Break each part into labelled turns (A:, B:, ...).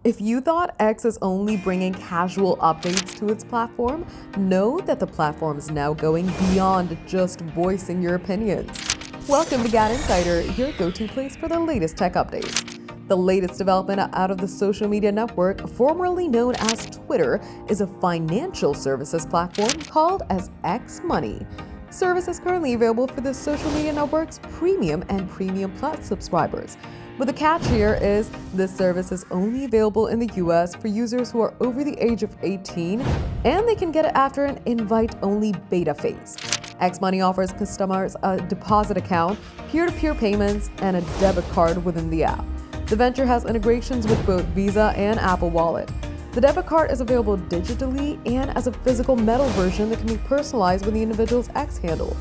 A: If you thought X is only bringing casual updates to its platform, know that the platform is now going beyond just voicing your opinions. Welcome to GadInsider, your go-to place for the latest tech updates. The latest development out of the social media network, formerly known as Twitter, is a financial services platform called as X Money. Service is currently available for the social media network's Premium and Premium Plus subscribers. But the catch here is this service is only available in the US for users who are over the age of 18, and they can get it after an invite-only beta phase. X Money offers customers a deposit account, peer-to-peer payments, and a debit card within the app. The venture has integrations with both Visa and Apple Wallet. The debit card is available digitally and as a physical metal version that can be personalized with the individual's X handle.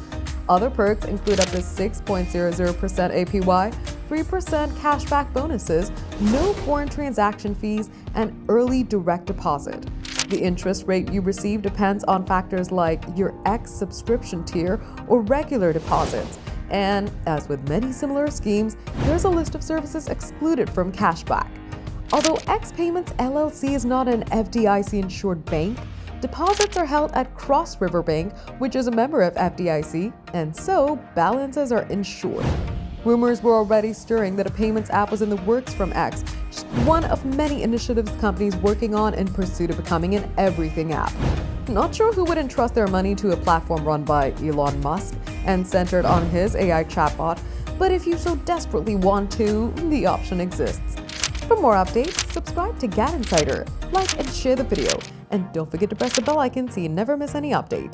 A: Other perks include up to 6.00% APY, 3% cashback bonuses, no foreign transaction fees, and early direct deposit. The interest rate you receive depends on factors like your X subscription tier or regular deposits. And as with many similar schemes, there's a list of services excluded from cashback. Although X Payments LLC is not an FDIC-insured bank, deposits are held at Cross River Bank, which is a member of FDIC, and so balances are insured. Rumors were already stirring that a payments app was in the works from X, just one of many initiatives companies working on in pursuit of becoming an everything app. Not sure who would entrust their money to a platform run by Elon Musk and centered on his AI chatbot, but if you so desperately want to, the option exists. For more updates, subscribe to GadInsider, like and share the video, and don't forget to press the bell icon so you never miss any update.